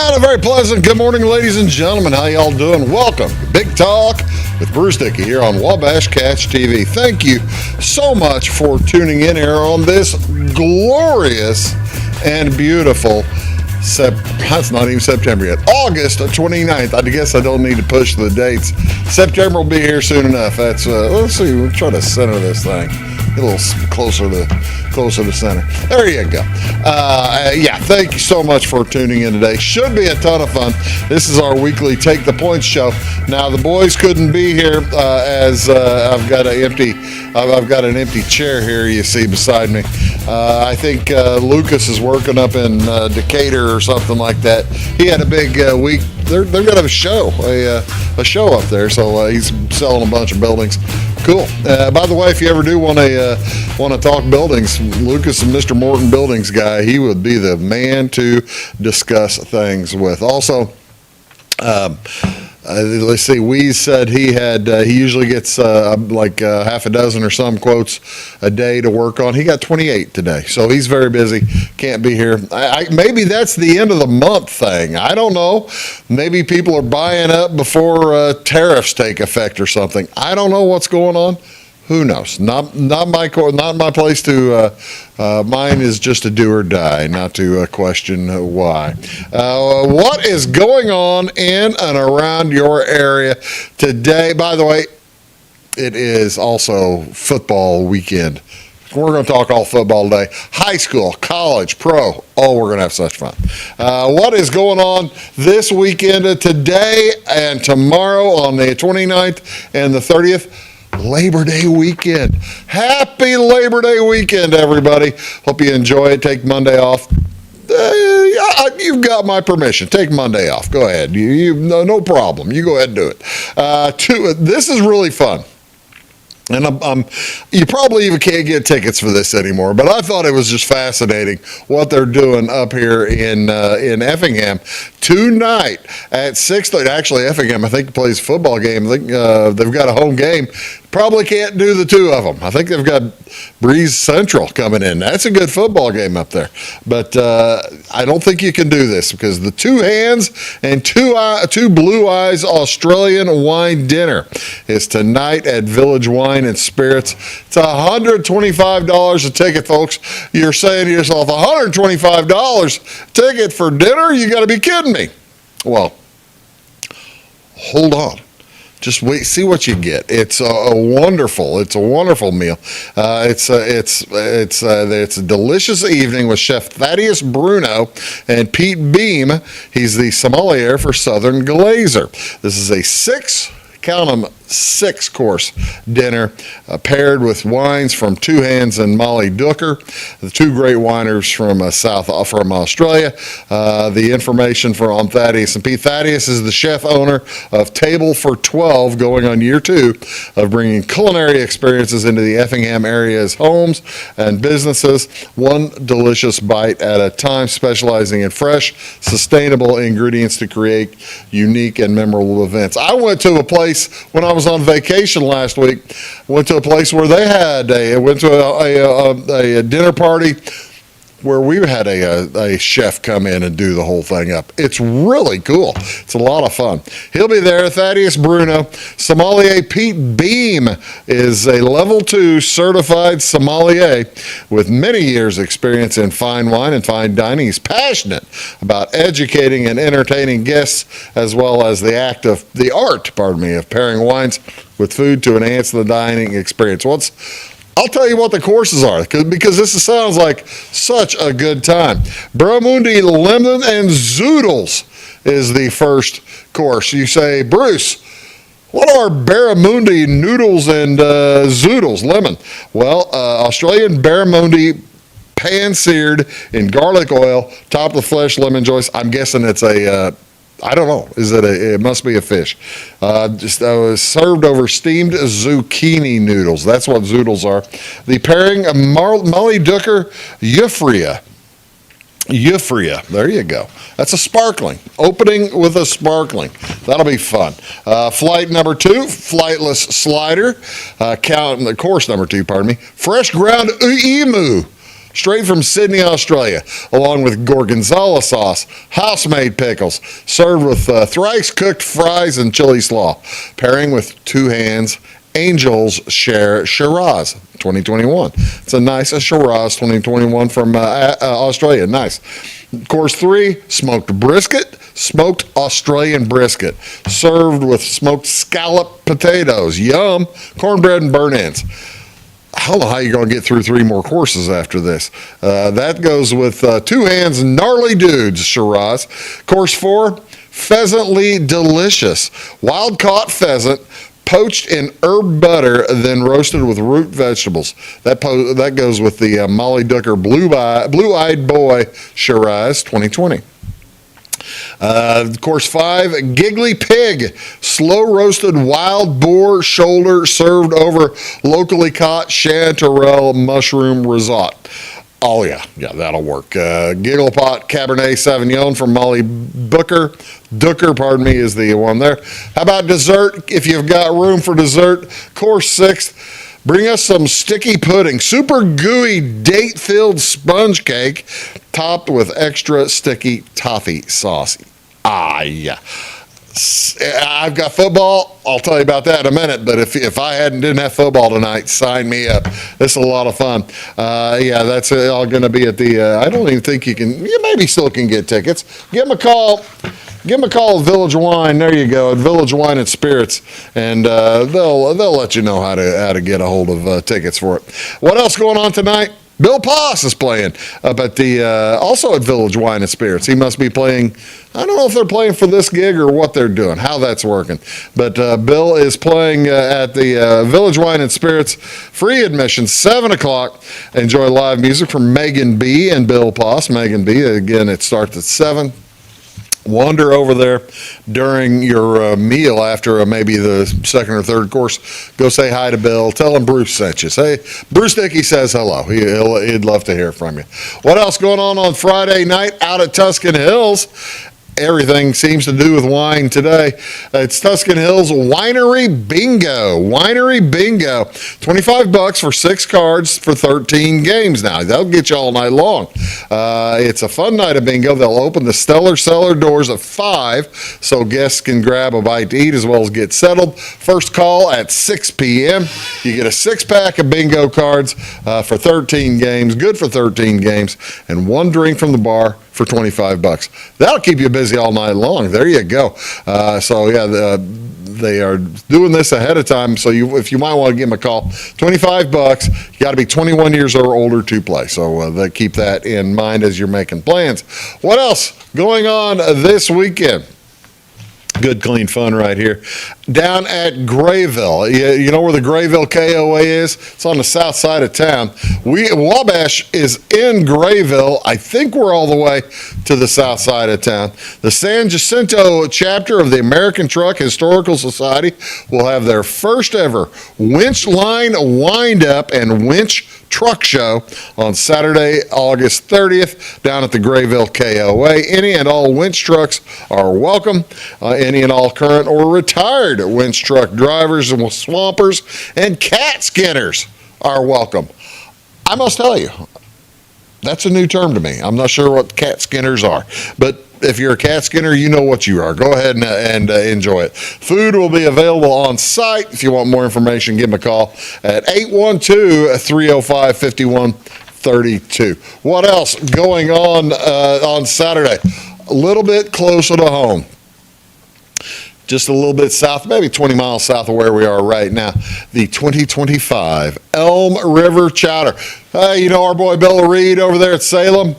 And a very pleasant good morning, ladies and gentlemen. How y'all doing? Welcome to Big Talk with Bruce Dickey here on Wabash Catch TV. Thank you so much for tuning in here on this glorious and beautiful it's not even September yet. August 29th. I guess I don't need to push the dates. September will be here soon enough. Let's see. We'll try to center this thing. Get a little closer to center. There you go. Thank you so much for tuning in today. Should be a ton of fun. This is our weekly Take the Points show. Now the boys couldn't be here as I've got an empty chair here. You see beside me. I think Lucas is working up in Decatur or something like that. He had a big week. They've got a show up there, so he's selling a bunch of buildings. Cool. By the way, if you ever do want to talk buildings, Lucas and Mr. Morton Buildings guy, he would be the man to discuss things with. Also, let's see. Weeze said he usually gets half a dozen or some quotes a day to work on. He got 28 today, so he's very busy. Can't be here. Maybe that's the end of the month thing. I don't know. Maybe people are buying up before tariffs take effect or something. I don't know what's going on. Who knows? Not my place to. Mine is just to do or die, not to question why. What is going on in and around your area today? By the way, it is also football weekend. We're going to talk all football today. High school, college, pro. Oh, we're going to have such fun. What is going on this weekend, today and tomorrow on the 29th and the 30th? Labor Day weekend. Happy Labor Day weekend, everybody. Hope you enjoy it. Take Monday off. You've got my permission. Take Monday off. Go ahead. No problem. You go ahead and do it. This is really fun. And you probably even can't get tickets for this anymore, but I thought it was just fascinating what they're doing up here in Effingham tonight at 6:30. Actually, Effingham, I think, plays a football game. I think they've got a home game. Probably can't do the two of them. I think they've got Breeze Central coming in. That's a good football game up there. But I don't think you can do this because the Two Hands and Two Blue Eyes Australian Wine Dinner is tonight at Village Wine and Spirits. It's $125 a ticket, folks. You're saying to yourself, $125 ticket for dinner? You got to be kidding me. Well, hold on. Just wait, see what you get. It's a wonderful meal. It's a delicious evening with Chef Thaddeus Bruno and Pete Beam. He's the sommelier for Southern Glazer. This is a six-course dinner paired with wines from Two Hands and Molly Dooker, the two great winers from Australia. The information on Thaddeus and Pete. Thaddeus is the chef owner of Table for 12, going on year 2 of bringing culinary experiences into the Effingham area's homes and businesses, one delicious bite at a time, specializing in fresh, sustainable ingredients to create unique and memorable events. I went to a place when I was on vacation last week. Went to a place where they had a dinner party where we had a chef come in and do the whole thing up. It's really cool. It's a lot of fun. He'll be there. Thaddeus Bruno. Sommelier Pete Beam is a level 2 certified sommelier with many years experience in fine wine and fine dining. He's passionate about educating and entertaining guests, as well as the art of pairing wines with food to enhance the dining experience. I'll tell you what the courses are, because this sounds like such a good time. Barramundi Lemon and Zoodles is the first course. You say, Bruce, what are barramundi noodles and zoodles, lemon? Well, Australian barramundi pan-seared in garlic oil, top of the flesh lemon juice. I'm guessing it's I don't know. It must be a fish. Served over steamed zucchini noodles. That's what zoodles are. The pairing of Molly Dooker Euphoria. There you go. That's a sparkling. Opening with a sparkling. That'll be fun. Flight number 2, flightless slider. Course number 2, pardon me. Fresh ground emu. straight from Sydney, Australia, along with gorgonzola sauce, house-made pickles, served with thrice-cooked fries and chili slaw, pairing with Two Hands Angels Share Shiraz 2021. It's a nice Shiraz 2021 from Australia. Nice. Course 3, smoked brisket, smoked Australian brisket, served with smoked scallop potatoes. Yum. Cornbread and burnt ends. I don't know how you're going to get through 3 more courses after this. That goes with Two Hands Gnarly Dudes Shiraz. Course 4, pheasantly delicious. Wild-caught pheasant, poached in herb butter, then roasted with root vegetables. That goes with the Molly Dooker Blue-Eyed Boy Shiraz 2020. Course 5, Giggly Pig, slow roasted wild boar shoulder served over locally caught chanterelle mushroom risotto. Oh, yeah, that'll work. Giggle Pot Cabernet Sauvignon from Molly Dooker, pardon me, is the one there. How about dessert? If you've got room for dessert, course 6, bring us some sticky pudding, super gooey date-filled sponge cake topped with extra sticky toffee sauce. Yeah. I've got football. I'll tell you about that in a minute. But if I didn't have football tonight, sign me up. This is a lot of fun. That's all going to be at the. I don't even think you can. You maybe still can get tickets. Give them a call. Give them a call at Village Wine. There you go, at Village Wine and Spirits, and they'll let you know how to get a hold of tickets for it. What else going on tonight? Bill Poss is playing up at also at Village Wine and Spirits. He must be playing. I don't know if they're playing for this gig or what they're doing, how that's working. But Bill is playing at the Village Wine and Spirits, free admission, 7 o'clock. Enjoy live music from Megan B. and Bill Poss. Megan B. Again, it starts at 7. Wander over there during your meal after maybe the second or third course. Go say hi to Bill. Tell him Bruce sent you. Say, Bruce Dickey says hello. He'd love to hear from you. What else going on Friday night out at Tuscan Hills? Everything seems to do with wine today. It's Tuscan Hills Winery Bingo. Winery Bingo. $25 for 6 cards for 13 games now. That'll get you all night long. It's a fun night of bingo. They'll open the Stellar Cellar doors at 5 so guests can grab a bite to eat as well as get settled. First call at 6 p.m. You get a 6-pack of bingo cards for 13 games, good for 13 games, and 1 drink from the bar for $25. That'll keep you busy all night long. There you go. They are doing this ahead of time, so if you might want to give them a call, $25. You got to be 21 years or older to play. So they keep that in mind as you're making plans. What else going on this weekend? Good, clean fun right here. Down at Grayville. You know where the Grayville KOA is? It's on the south side of town. Wabash is in Grayville. I think we're all the way to the south side of town. The San Jacinto chapter of the American Truck Historical Society will have their first ever winch line wind-up and winch truck show on Saturday, August 30th, down at the Grayville KOA. Any and all winch trucks are welcome. Any and all current or retired winch truck drivers and swampers and cat skinners are welcome. I must tell you, that's a new term to me. I'm not sure what cat skinners are, but if you're a cat skinner, you know what you are. Go ahead and enjoy it. Food will be available on site. If you want more information, give them a call at 812-305-5132. What else going on Saturday? A little bit closer to home. Just a little bit south, maybe 20 miles south of where we are right now, the 2025 Elm River Chowder. You know our boy Bill Reed over there at Salem?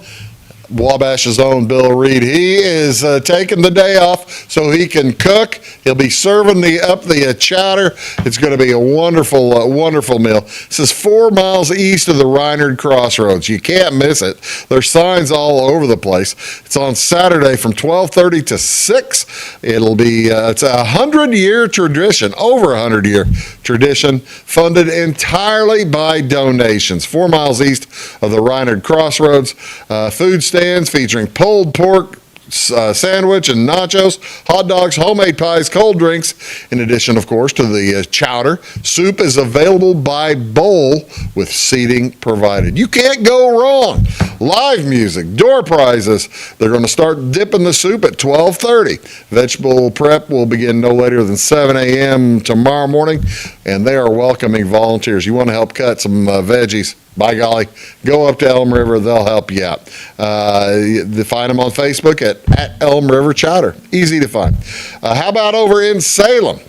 Wabash's own Bill Reed. He is taking the day off so he can cook. He'll be serving the chowder. It's going to be a wonderful, wonderful meal. This is 4 miles east of the Reinhard Crossroads. You can't miss it. There's signs all over the place. It's on Saturday from 12:30 to 6. It'll be it's a 100-year tradition, over 100-year tradition, funded entirely by donations. 4 miles east of the Reinhard Crossroads. Food stands featuring pulled pork, sandwich and nachos, hot dogs, homemade pies, cold drinks, in addition, of course, to the chowder. Soup is available by bowl with seating provided. You can't go wrong. Live music, door prizes. They're going to start dipping the soup at 12:30. Vegetable prep will begin no later than 7 a.m. tomorrow morning, and they are welcoming volunteers. You want to help cut some veggies? By golly, go up to Elm River. They'll help you out. Find them on Facebook at Elm River Chowder. Easy to find. How about over in Salem?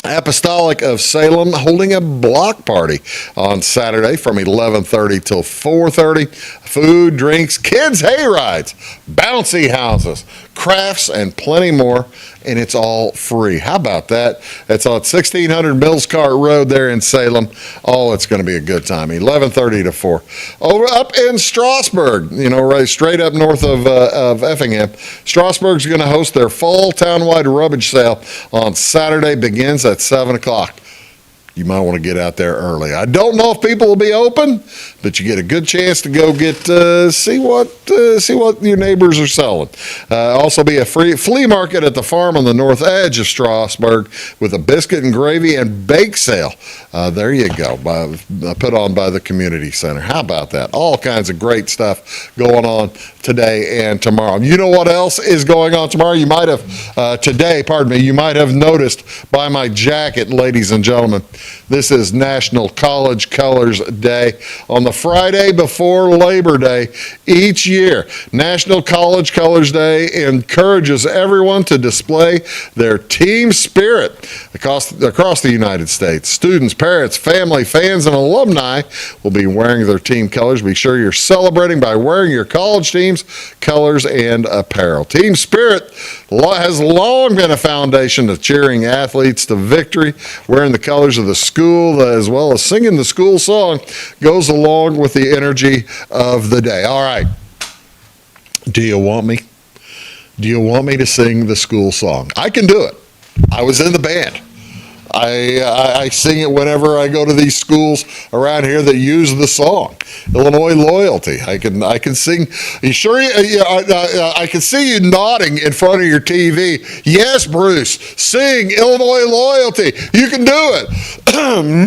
Apostolic of Salem holding a block party on Saturday from 11:30 till 4:30. Food, drinks, kids' hay rides, bouncy houses, crafts, and plenty more, and it's all free. How about that? It's on 1600 Mills Cart Road there in Salem. Oh, it's going to be a good time. 11:30 to 4. Over up in Strasburg, right straight up north of Effingham, Strasburg's going to host their fall townwide rummage sale on Saturday. Begins at 7 o'clock. You might want to get out there early. I don't know if people will be open, but you get a good chance to go get see what your neighbors are selling. Also be a free flea market at the farm on the north edge of Strasburg with a biscuit and gravy and bake sale. There you go, put on by the community center. How about that? All kinds of great stuff going on today and tomorrow. You know what else is going on tomorrow? You might have you might have noticed by my jacket, ladies and gentlemen. This is National College Colors Day. On the Friday before Labor Day each year, National College Colors Day encourages everyone to display their team spirit across the United States. Students, parents, family, fans, and alumni will be wearing their team colors. Be sure you're celebrating by wearing your college team's colors and apparel. Team spirit has long been a foundation of cheering athletes to victory. Wearing the colors of the school as well as singing the school song goes along with the energy of the day. All right. Do you want me? Do you want me to sing the school song? I can do it. I was in the band. I sing it whenever I go to these schools around here that use the song, Illinois Loyalty. I can sing. You sure? I can see you nodding in front of your TV. Yes, Bruce, sing Illinois Loyalty. You can do it. I'm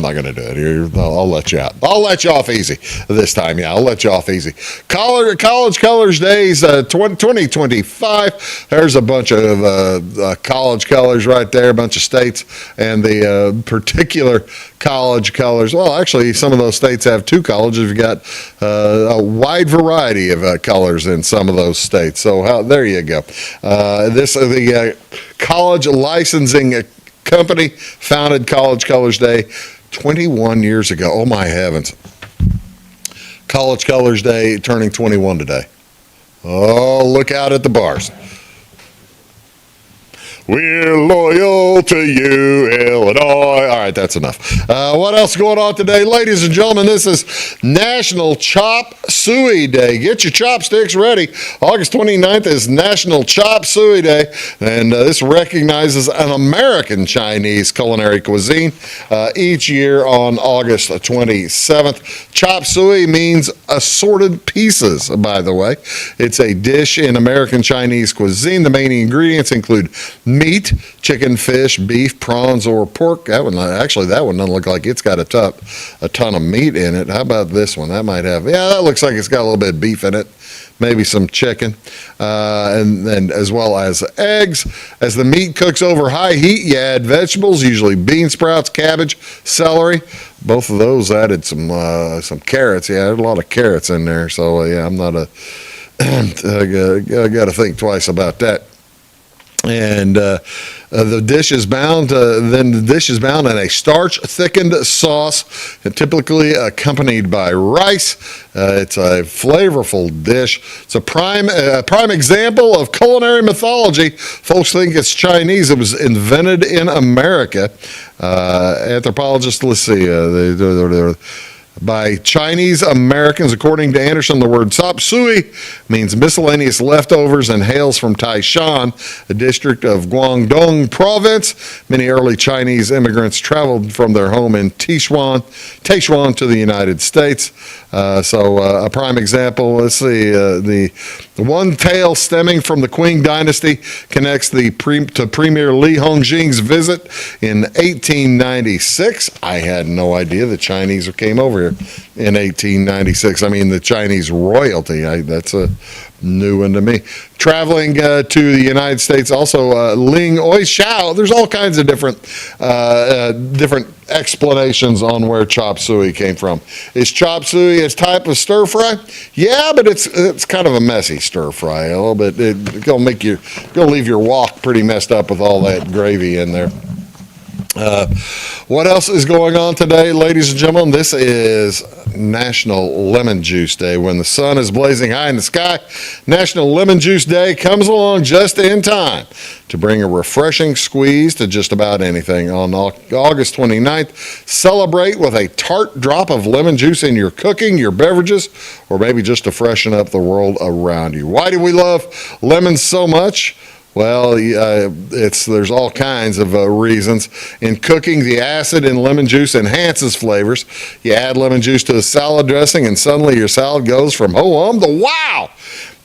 not going to do it here. I'll let you out. I'll let you off easy this time. Yeah, I'll let you off easy. College Colors Days 2025. There's a bunch of college colors right there, a bunch of states, and the particular college colors. Well, actually, some of those states have two colleges. You've got a wide variety of colors in some of those states. So there you go. The college licensing company founded College Colors Day 21 years ago. Oh, my heavens. College Colors Day turning 21 today. Oh, look out at the bars. We're loyal to you, Illinois. All right, that's enough. What else is going on today? Ladies and gentlemen, this is National Chop Suey Day. Get your chopsticks ready. August 29th is National Chop Suey Day, and this recognizes an American Chinese culinary cuisine each year on August 27th. Chop suey means assorted pieces, by the way. It's a dish in American Chinese cuisine. The main ingredients include meat, chicken, fish, beef, prawns, or pork. That one doesn't look like it's got a ton of meat in it. How about this one? That might have, that looks like it's got a little bit of beef in it. Maybe some chicken, and as well as eggs. As the meat cooks over high heat, you add vegetables, usually bean sprouts, cabbage, celery. Both of those added some carrots. Yeah, there's a lot of carrots in there. So I'm not I got to think twice about that. And the dish is bound. Then the dish is bound in a starch-thickened sauce, and typically accompanied by rice. It's a flavorful dish. It's a prime example of culinary mythology. Folks think it's Chinese. It was invented in America. Anthropologists, let's see, by Chinese Americans. According to Anderson, the word chop suey means miscellaneous leftovers and hails from Taishan, a district of Guangdong province. Many early Chinese immigrants traveled from their home in Taishan to the United States. A prime example, let's see, the one tail stemming from the Qing dynasty connects to Premier Li Hongjing's visit in 1896. I had no idea the Chinese came over here in 1896. I mean, the Chinese royalty. That's a new one to me. Traveling to the United States, also Ling Oi Xiao. There's all kinds of different explanations on where chop suey came from. Is chop suey a type of stir fry? Yeah, but it's kind of a messy stir fry. A little bit. It's gonna leave your wok pretty messed up with all that gravy in there. What else is going on today, ladies and gentlemen? This is National Lemon Juice Day. When the sun is blazing high in the sky, National Lemon Juice Day comes along just in time to bring a refreshing squeeze to just about anything. On August 29th, celebrate with a tart drop of lemon juice in your cooking, your beverages, or maybe just to freshen up the world around you. Why do we love lemons so much? Well, there's all kinds of reasons. In cooking, the acid in lemon juice enhances flavors. You add lemon juice to a salad dressing, and suddenly your salad goes from ho-hum to wow.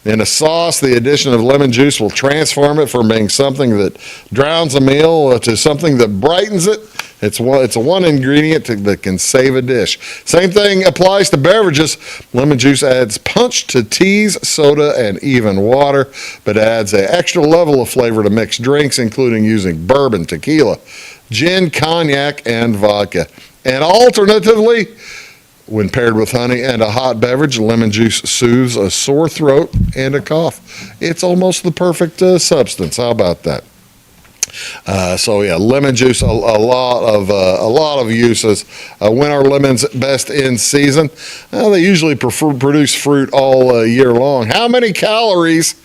In a sauce, the addition of lemon juice will transform it from being something that drowns a meal to something that brightens it. It's a one ingredient that can save a dish. Same thing applies to beverages. Lemon juice adds punch to teas, soda, and even water, but adds an extra level of flavor to mixed drinks, including using bourbon, tequila, gin, cognac, and vodka. And alternatively, when paired with honey and a hot beverage, lemon juice soothes a sore throat and a cough. It's almost the perfect substance. How about that? Lemon juice, a lot of uses. When are lemons best in season? They usually produce fruit all year long. How many calories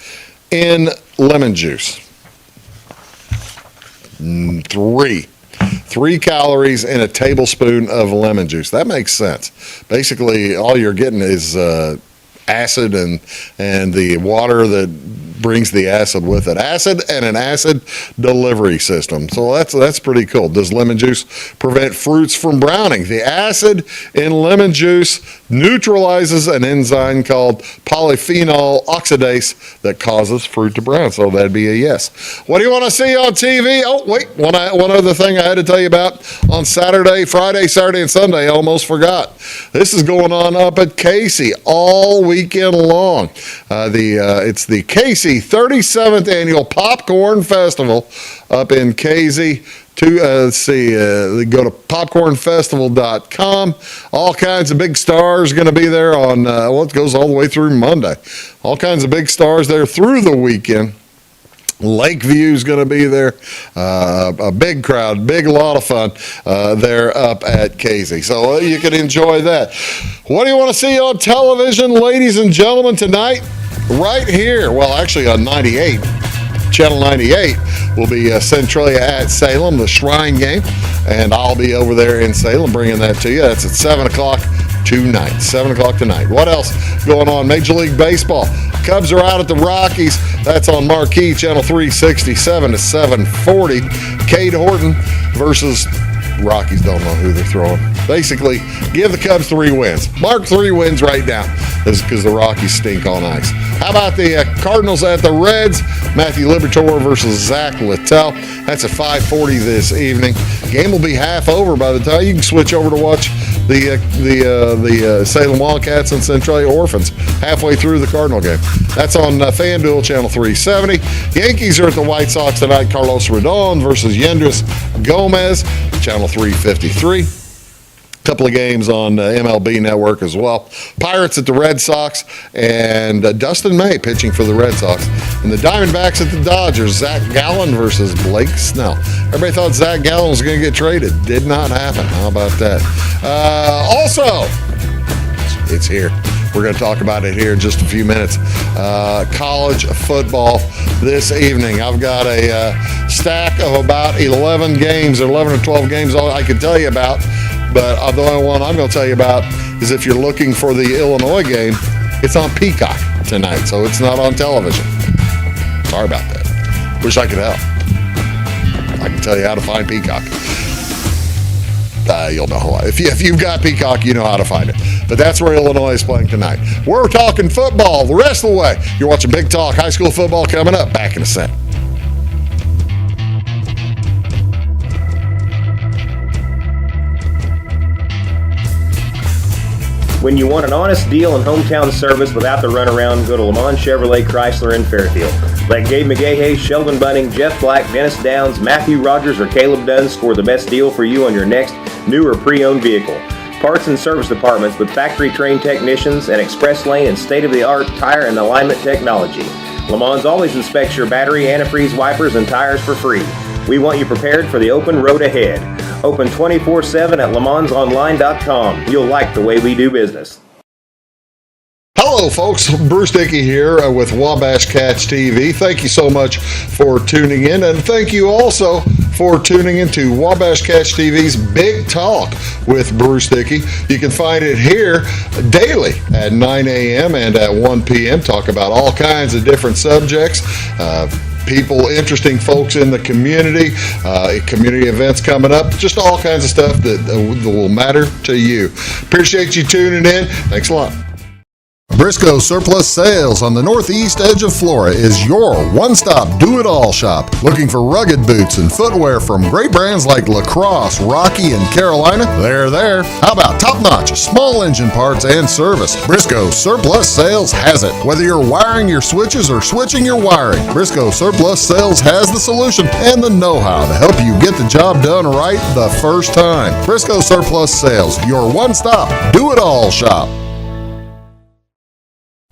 in lemon juice? 3. 3 calories in a tablespoon of lemon juice. That makes sense. Basically, all you're getting is acid and the water that brings the acid with it. Acid and an acid delivery system. So that's pretty cool. Does lemon juice prevent fruits from browning? The acid in lemon juice neutralizes an enzyme called polyphenol oxidase that causes fruit to brown. So that'd be a yes. What do you want to see on TV? Oh, wait, one other thing I had to tell you about on Friday, Saturday, and Sunday. I almost forgot. This is going on up at Casey all weekend long. It's the Casey 37th Annual Popcorn Festival up in Casey. Go to popcornfestival.com. All kinds of big stars going to be there on, it goes all the way through Monday. All kinds of big stars there through the weekend. Lakeview's going to be there. A big crowd, lot of fun there up at Casey. So you can enjoy that. What do you want to see on television, ladies and gentlemen, tonight? Right here, well, actually on 98, Channel 98 will be Centralia at Salem, the Shrine game, and I'll be over there in Salem bringing that to you. That's at 7 o'clock tonight. 7 o'clock tonight. What else going on? Major League Baseball. Cubs are out at the Rockies. That's on Marquee, Channel 367 to 740. Cade Horton versus Rockies. Don't know who they're throwing. Basically, give the Cubs 3 wins. Mark 3 wins right now because the Rockies stink on ice. How about the Cardinals at the Reds? Matthew Liberatore versus Zach Littell. That's at 5:40 this evening. Game will be half over by the time you can switch over to watch the Salem Wildcats and Centralia Orphans halfway through the Cardinal game. That's on FanDuel, Channel 370. Yankees are at the White Sox tonight. Carlos Rodon versus Yendris Gomez, Channel 353. Couple of games on MLB Network as well. Pirates at the Red Sox, and Dustin May pitching for the Red Sox. And the Diamondbacks at the Dodgers, Zach Gallen versus Blake Snell. Everybody thought Zach Gallen was going to get traded. Did not happen. How about that? Also, it's here. We're going to talk about it here in just a few minutes. College football this evening. I've got a stack of about 11 games, 11 or 12 games I can tell you about. But the only one I'm going to tell you about is if you're looking for the Illinois game, it's on Peacock tonight, so it's not on television. Sorry about that. Wish I could help. I can tell you how to find Peacock. you'll know. If you've got Peacock, you know how to find it. But that's where Illinois is playing tonight. We're talking football the rest of the way. You're watching Big Talk High School Football coming up. Back in a second. When you want an honest deal and hometown service without the runaround, go to Lamont Chevrolet Chrysler in Fairfield. Let Gabe McGahey, Sheldon Bunning, Jeff Black, Dennis Downs, Matthew Rogers, or Caleb Dunn score the best deal for you on your next new or pre-owned vehicle. Parts and service departments with factory-trained technicians and express lane and state-of-the-art tire and alignment technology. Lamont always inspects your battery, antifreeze, wipers, and tires for free. We want you prepared for the open road ahead. Open 24/7 at LeMansOnline.com. You'll like the way we do business. Hello, folks. Bruce Dickey here with Wabash Cats TV. Thank you so much for tuning in, and thank you also for tuning into Wabash Cats TV's Big Talk with Bruce Dickey. You can find it here daily at 9 a.m. and at 1 p.m. Talk about all kinds of different subjects. People, interesting folks in the community, community events coming up, just all kinds of stuff that will matter to you. Appreciate you tuning in. Thanks a lot. Briscoe Surplus Sales on the northeast edge of Flora is your one-stop do-it-all shop. Looking for rugged boots and footwear from great brands like Lacrosse, Rocky, and Carolina? They're there. How about top-notch small engine parts and service? Briscoe Surplus Sales has it. Whether you're wiring your switches or switching your wiring, Briscoe Surplus Sales has the solution and the know-how to help you get the job done right the first time. Briscoe Surplus Sales, your one-stop do-it-all shop.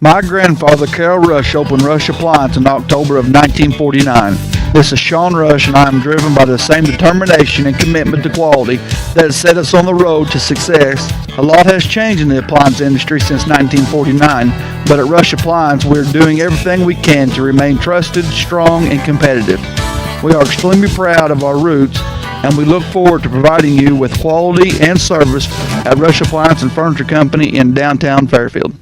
My grandfather, Carol Rush, opened Rush Appliance in October of 1949. This is Sean Rush, and I am driven by the same determination and commitment to quality that has set us on the road to success. A lot has changed in the appliance industry since 1949, but at Rush Appliance, we're doing everything we can to remain trusted, strong, and competitive. We are extremely proud of our roots, and we look forward to providing you with quality and service at Rush Appliance and Furniture Company in downtown Fairfield.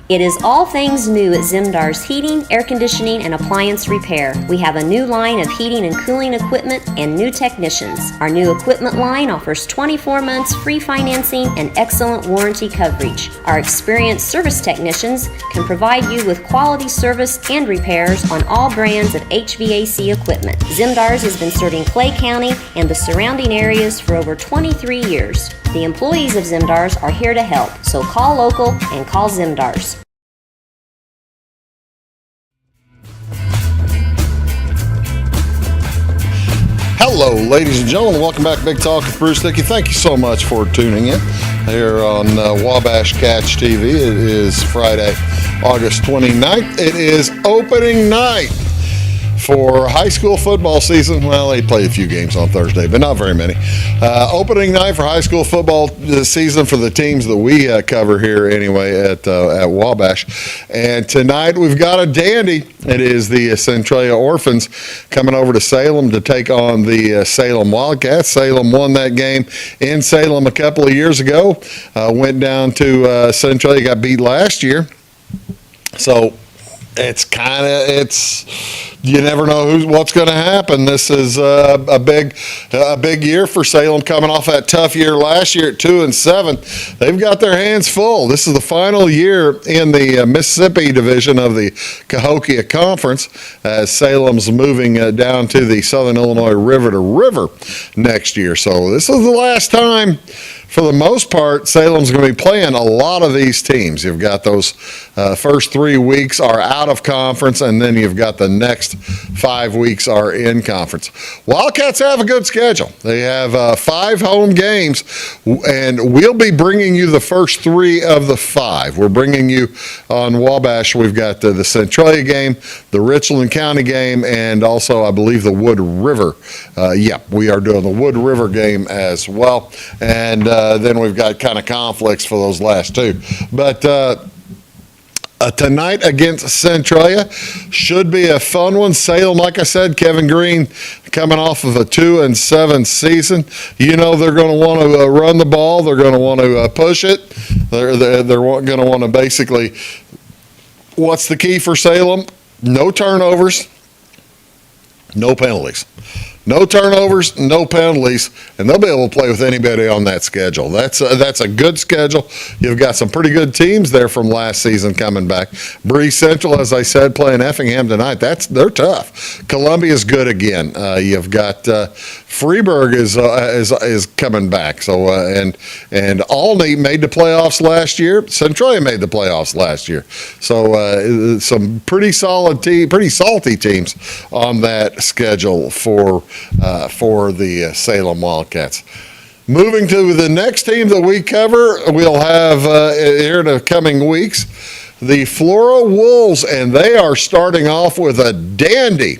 It is all things new at Zimdar's Heating, Air Conditioning, and Appliance Repair. We have a new line of heating and cooling equipment and new technicians. Our new equipment line offers 24 months free financing and excellent warranty coverage. Our experienced service technicians can provide you with quality service and repairs on all brands of HVAC equipment. Zimdar's has been serving Clay County and the surrounding areas for over 23 years. The employees of Zimdar's are here to help, so call local and call Zimdar's. Hello, ladies and gentlemen. Welcome back to Big Talk with Bruce Dickey. Thank you so much for tuning in here on Wabash Cats TV. It is Friday, August 29th. It is opening night for high school football season. Well, they play a few games on Thursday, but not very many. Opening night for high school football season for the teams that we cover here anyway at Wabash. And tonight we've got a dandy. It is the Centralia Orphans coming over to Salem to take on the Salem Wildcats. Salem won that game in Salem a couple of years ago. Went down to Centralia, got beat last year. So you never know what's going to happen. This is a big year for Salem, coming off that tough year last year at 2-7. They've got their hands full. This is the final year in the Mississippi division of the Cahokia Conference, as Salem's moving down to the Southern Illinois River to River next year. So this is the last time, for the most part, Salem's going to be playing a lot of these teams. You've got those first 3 weeks are out of conference, and then you've got the next 5 weeks are in conference. Wildcats have a good schedule. They have 5 home games, and we'll be bringing you the first 3 of the 5. We're bringing you on Wabash. We've got the Centralia game, the Richland County game, and also, I believe, the Wood River. We are doing the Wood River game as well. And then we've got kind of conflicts for those last 2. But tonight against Centralia should be a fun one. Salem, like I said, Kevin Green coming off of a 2-7 season. You know they're going to want to run the ball. They're going to want to push it. They're going to want to basically, what's the key for Salem? No turnovers, no penalties. No turnovers, no penalties, and they'll be able to play with anybody on that schedule. That's a good schedule. You've got some pretty good teams there from last season coming back. Bree Central, as I said, playing Effingham tonight. They're tough. Columbia's good again. You've got Freeburg is coming back. So and Albany made the playoffs last year. Centralia made the playoffs last year. So some pretty solid pretty salty teams on that schedule for the Salem Wildcats. Moving to the next team that we cover, we'll have here in the coming weeks, the Flora Wolves, and they are starting off with a dandy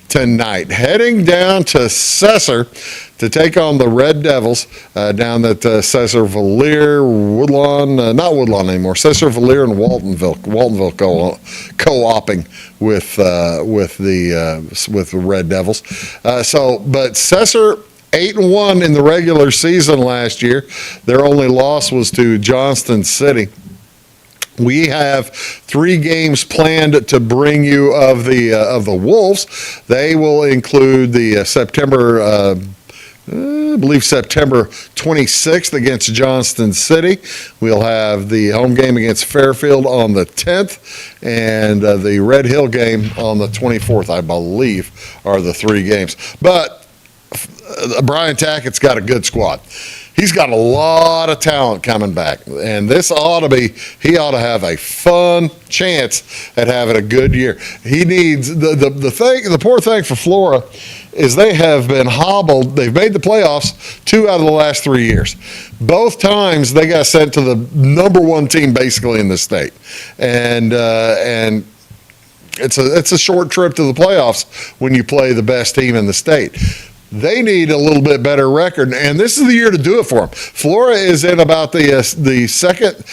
tonight, heading down to Cesar to take on the Red Devils down at Cesar Valier, Woodlawn, not Woodlawn anymore, Cesar Valier and Waltonville co-oping with the Red Devils. But Cesar 8-1 in the regular season last year. Their only loss was to Johnston City. We have 3 games planned to bring you of the Wolves. They will include the September 26th against Johnston City. We'll have the home game against Fairfield on the 10th, and the Red Hill game on the 24th, I believe, are the 3 games. But Brian Tackett's got a good squad. He's got a lot of talent coming back, and he ought to have a fun chance at having a good year. He needs the poor thing for Flora is they have been hobbled. They've made the playoffs 2 out of the last 3 years. Both times they got sent to the number 1 team basically in the state, and it's a short trip to the playoffs when you play the best team in the state. They need a little bit better record, and this is the year to do it for them. Flora is in about the second.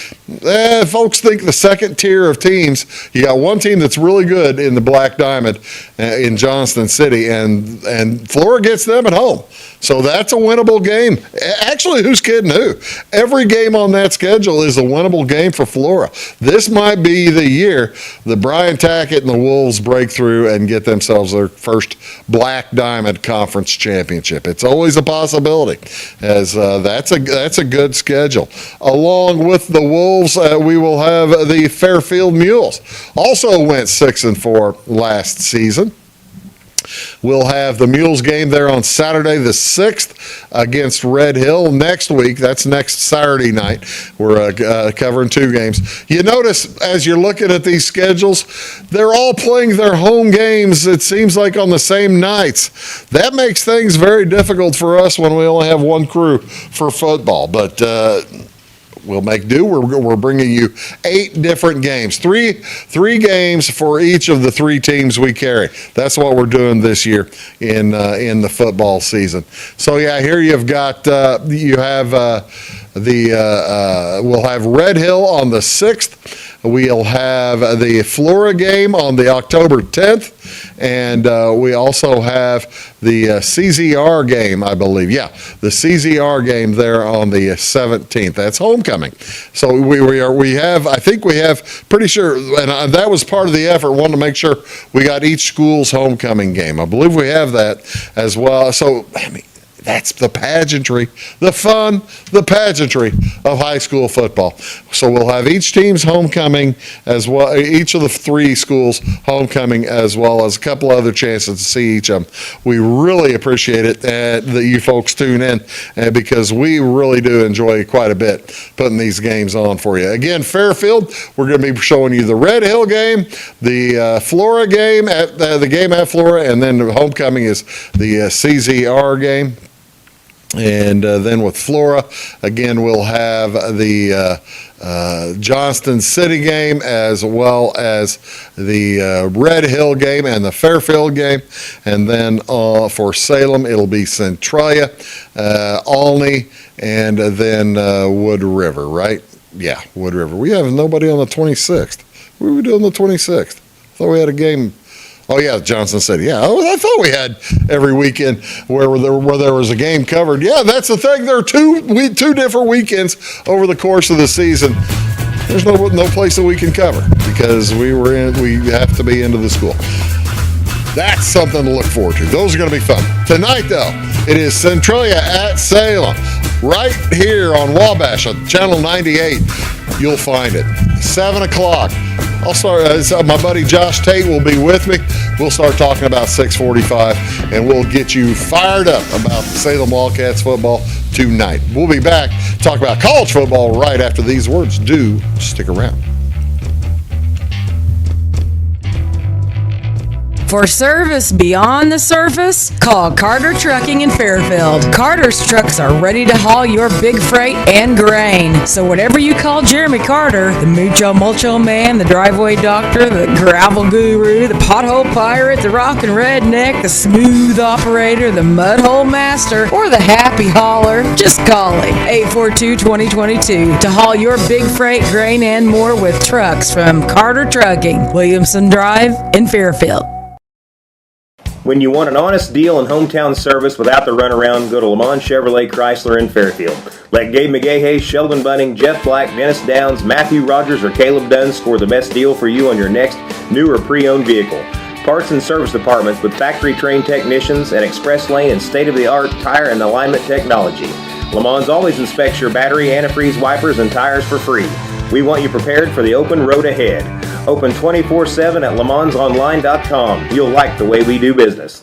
Folks think the second tier of teams. You got one team that's really good in the Black Diamond in Johnston City, and Flora gets them at home. So that's a winnable game. Actually, who's kidding who? Every game on that schedule is a winnable game for Flora. This might be the year that Brian Tackett and the Wolves break through and get themselves their first Black Diamond Conference championship. It's always a possibility, as that's a good schedule. Along with the Wolves, we will have the Fairfield Mules. Also went 6-4 last season. We'll have the Mules game there on Saturday the 6th against Red Hill. Next week, that's next Saturday night, we're covering 2 games. You notice as you're looking at these schedules, they're all playing their home games, it seems like, on the same nights. That makes things very difficult for us when we only have 1 crew for football. But we'll make do. We're bringing you 8 different games, three games for each of the 3 teams we carry. That's what we're doing this year in the football season. So yeah, here you've got we'll have Red Hill on the 6th. We'll have the Flora game on the October 10th, and we also have the CZR game, I believe. Yeah, the CZR game there on the 17th. That's homecoming. So we have pretty sure, and that was part of the effort. Wanted to make sure we got each school's homecoming game. I believe we have that as well. So I mean, that's the pageantry, the fun, the pageantry of high school football. So we'll have each team's homecoming as well, each of the 3 schools' homecoming, as well as a couple other chances to see each of them. We really appreciate it that you folks tune in, because we really do enjoy quite a bit putting these games on for you. Again, Fairfield, we're going to be showing you the Red Hill game, the Flora game, the game at Flora, and then the homecoming is the CZR game. And then with Flora, again, we'll have the Johnston City game, as well as the Red Hill game and the Fairfield game. And then for Salem, it'll be Centralia, Olney, and then Wood River, right? Yeah, Wood River. We have nobody on the 26th. What were we doing on the 26th? I thought we had a game. Oh, yeah, Johnson City. Yeah, I thought we had every weekend where there was a game covered. Yeah, that's the thing. There are two different weekends over the course of the season. There's no place that we can cover because we have to be into the school. That's something to look forward to. Those are going to be fun. Tonight, though, it is Centralia at Salem. Right here on Wabash on Channel 98. You'll find it. 7 o'clock. I'll start. My buddy Josh Tate will be with me. We'll start talking about 6:45, and we'll get you fired up about Salem Wildcats football tonight. We'll be back to talk about college football right after these words. Do stick around. For service beyond the surface, call Carter Trucking in Fairfield. Carter's trucks are ready to haul your big freight and grain. So whatever you call Jeremy Carter, the Mucho Mulcho Man, the driveway doctor, the gravel guru, the pothole pirate, the rockin' redneck, the smooth operator, the mudhole master, or the happy hauler, just call him. 842-2022 to haul your big freight, grain, and more with trucks from Carter Trucking, Williamson Drive in Fairfield. When you want an honest deal and hometown service without the runaround, go to Lamont Chevrolet Chrysler in Fairfield. Let Gabe McGahey, Sheldon Bunning, Jeff Black, Dennis Downs, Matthew Rogers, or Caleb Dunn score the best deal for you on your next new or pre-owned vehicle. Parts and service departments with factory-trained technicians and express lane and state-of-the-art tire and alignment technology. Lamont's always inspects your battery, antifreeze, wipers, and tires for free. We want you prepared for the open road ahead. Open 24/7 at LaMonsOnline.com. You'll like the way we do business.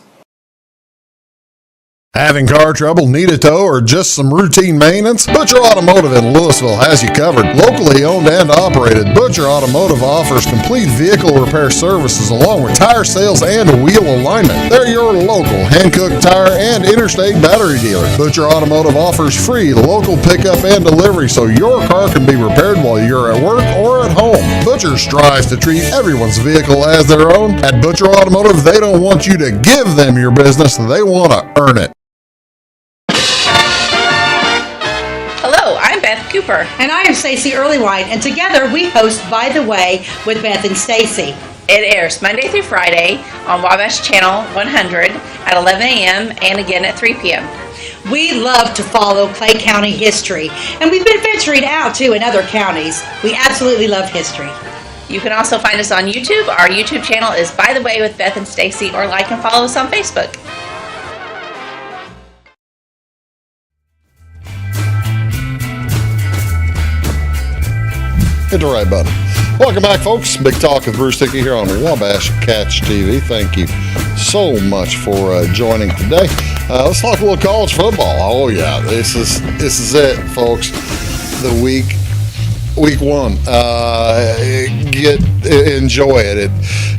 Having car trouble, need a tow, or just some routine maintenance? Butcher Automotive in Louisville has you covered. Locally owned and operated, Butcher Automotive offers complete vehicle repair services along with tire sales and wheel alignment. They're your local Hankook tire and interstate battery dealer. Butcher Automotive offers free local pickup and delivery so your car can be repaired while you're at work or at home. Butcher strives to treat everyone's vehicle as their own. At Butcher Automotive, they don't want you to give them your business, they want to earn it. I'm Beth Cooper. And I am Stacey Earlywhite, and together we host By the Way with Beth and Stacey. It airs Monday through Friday on Wabash Channel 100 at 11 a.m. and again at 3 p.m. We love to follow Clay County history, and we've been venturing out too in other counties. We absolutely love history. You can also find us on YouTube. Our YouTube channel is By the Way with Beth and Stacey, or like and follow us on Facebook. Hit the right button. Welcome back, folks. Big Talk with Bruce Dickey here on Wabash Catch TV. Thank you so much for joining today. Let's talk a little college football. Oh yeah, this is it, folks. The week one. Enjoy it. It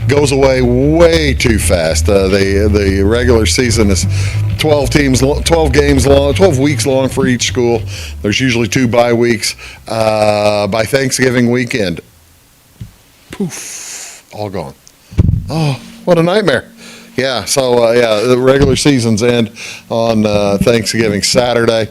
goes away way too fast. The regular season is 12 games long, 12 weeks long for each school. There's usually 2 bye weeks. By Thanksgiving weekend, poof, all gone. Oh, what a nightmare. Yeah, so the regular seasons end on Thanksgiving Saturday,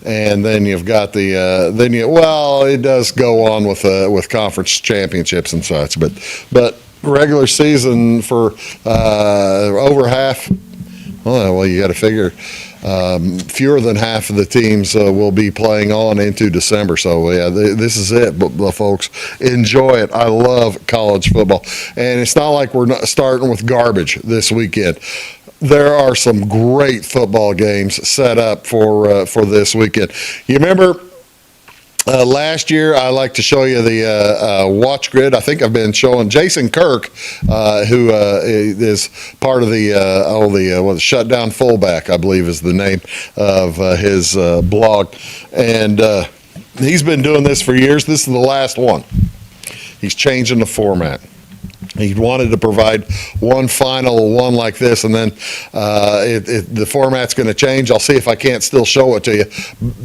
and then you've got it does go on with conference championships and such, but regular season for over half. Well, you got to figure fewer than half of the teams will be playing on into December. So, yeah, this is it, folks. Enjoy it. I love college football. And it's not like we're not starting with garbage this weekend. There are some great football games set up for this weekend. You remember last year, I like to show you the watch grid. I think I've been showing Jason Kirk, who is part of the Shutdown Fullback, I believe is the name of his blog. And he's been doing this for years. This is the last one. He's changing the format. He wanted to provide one final one like this, and then the format's going to change. I'll see if I can't still show it to you,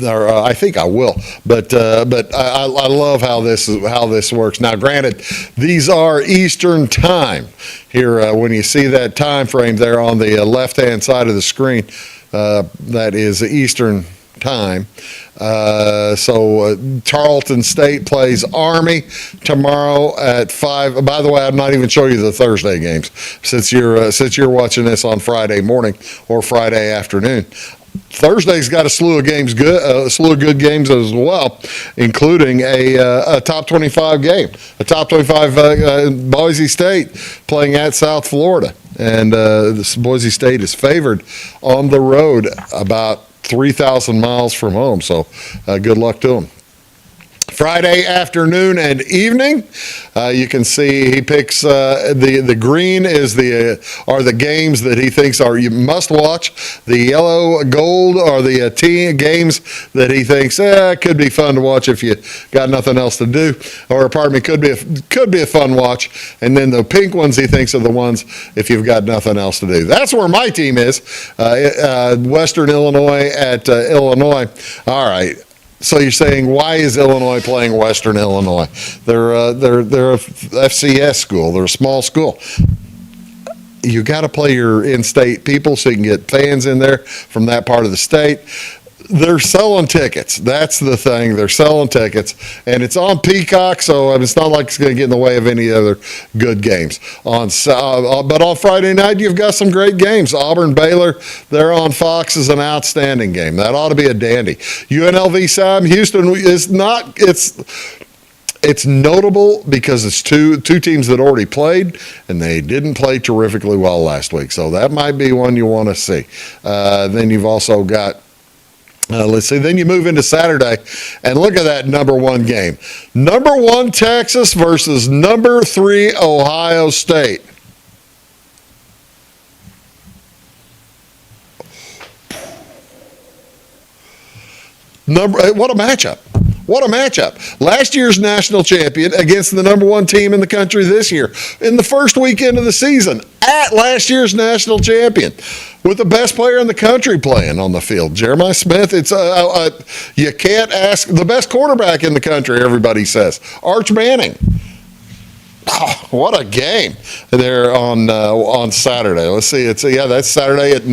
or I think I will. But I love how this works. Now, granted, these are Eastern time. Here, when you see that time frame there on the left-hand side of the screen, that is Eastern time. So Tarleton State plays Army tomorrow at 5. By the way, I'm not even showing you the Thursday games since you're watching this on Friday morning or Friday afternoon. Thursday's got a slew of good games as well, including a top 25 game, a top 25 Boise State playing at South Florida. and this Boise State is favored on the road about 3,000 miles from home. So good luck to them. Friday afternoon and evening, you can see he picks the green is are the games that he thinks you must watch. The yellow gold are the games that he thinks could be fun to watch if you got nothing else to do, or pardon me, could be a fun watch. And then the pink ones he thinks are the ones if you've got nothing else to do. That's where my team is, Western Illinois at Illinois. All right. So you're saying, why is Illinois playing Western Illinois? They're a FCS school. They're a small school. You got to play your in-state people so you can get fans in there from that part of the state. They're selling tickets. That's the thing. They're selling tickets, and it's on Peacock, so it's not like it's going to get in the way of any other good games. But on Friday night, you've got some great games. Auburn-Baylor, they're on Fox, is an outstanding game. That ought to be a dandy. UNLV Sam Houston is not. It's notable because it's two teams that already played, and they didn't play terrifically well last week. So that might be one you want to see. Then you've also got. Let's see. Then you move into Saturday, and look at that number one game. Number 1 Texas versus number 3 Ohio State. What a matchup. What a matchup. Last year's national champion against the number 1 team in the country this year in the first weekend of the season at last year's national champion with the best player in the country playing on the field, Jeremiah Smith. It's you can't ask the best quarterback in the country, everybody says. Arch Manning. Oh, what a game there on Saturday. Let's see. That's Saturday at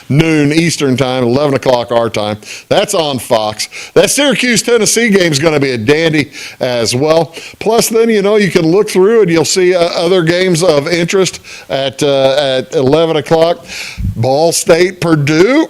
noon Eastern time, 11 o'clock our time. That's on Fox. That Syracuse-Tennessee game is going to be a dandy as well. Plus, then, you can look through and you'll see other games of interest at 11 o'clock. Ball State, Purdue.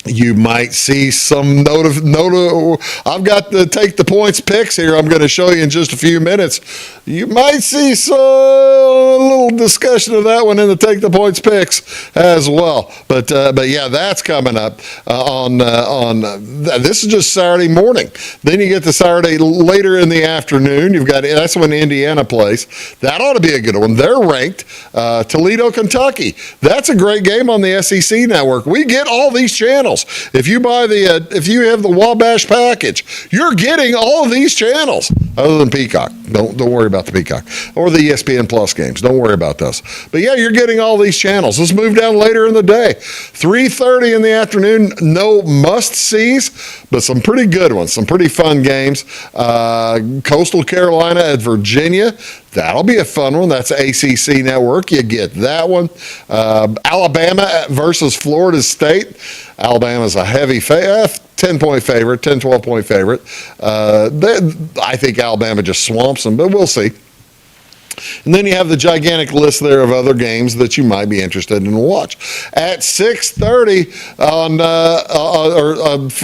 You might see some I've got the take the points picks here. I'm going to show you in just a few minutes. You might see a little discussion of that one in the take the points picks as well. But yeah, that's coming up on this is just Saturday morning. Then you get to Saturday later in the afternoon. That's when Indiana plays. That ought to be a good one. They're ranked. Toledo, Kentucky. That's a great game on the SEC network. We get all these channels. If you have the Wabash package, you're getting all of these channels other than Peacock. Don't worry about the Peacock or the ESPN Plus games. Don't worry about those. But yeah, you're getting all these channels. Let's move down later in the day. 3:30 in the afternoon. No must-sees, but some pretty good ones. Some pretty fun games. Coastal Carolina at Virginia. That'll be a fun one. That's ACC Network. You get that one. Alabama versus Florida State. Alabama's a heavy 10-point favorite, 10, 12-point favorite. I think Alabama just swamps them, but we'll see. And then you have the gigantic list there of other games that you might be interested in to watch. At 6:30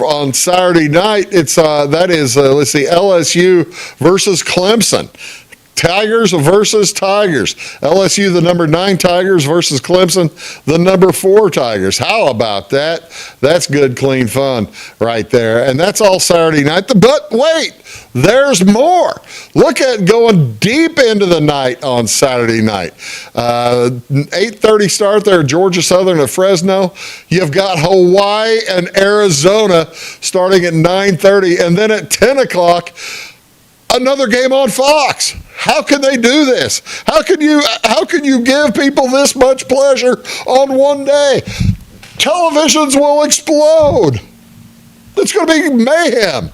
on Saturday night, it's let's see, LSU versus Clemson. Tigers versus Tigers. LSU, the number 9 Tigers versus Clemson, the number 4 Tigers. How about that? That's good, clean fun right there. And that's all Saturday night. But wait, there's more. Look at going deep into the night on Saturday night. 8:30 start there, Georgia Southern at Fresno. You've got Hawaii and Arizona starting at 9:30. And then at 10 o'clock, another game on Fox. How can they do this? How can you give people this much pleasure on one day? Televisions will explode. It's going to be mayhem.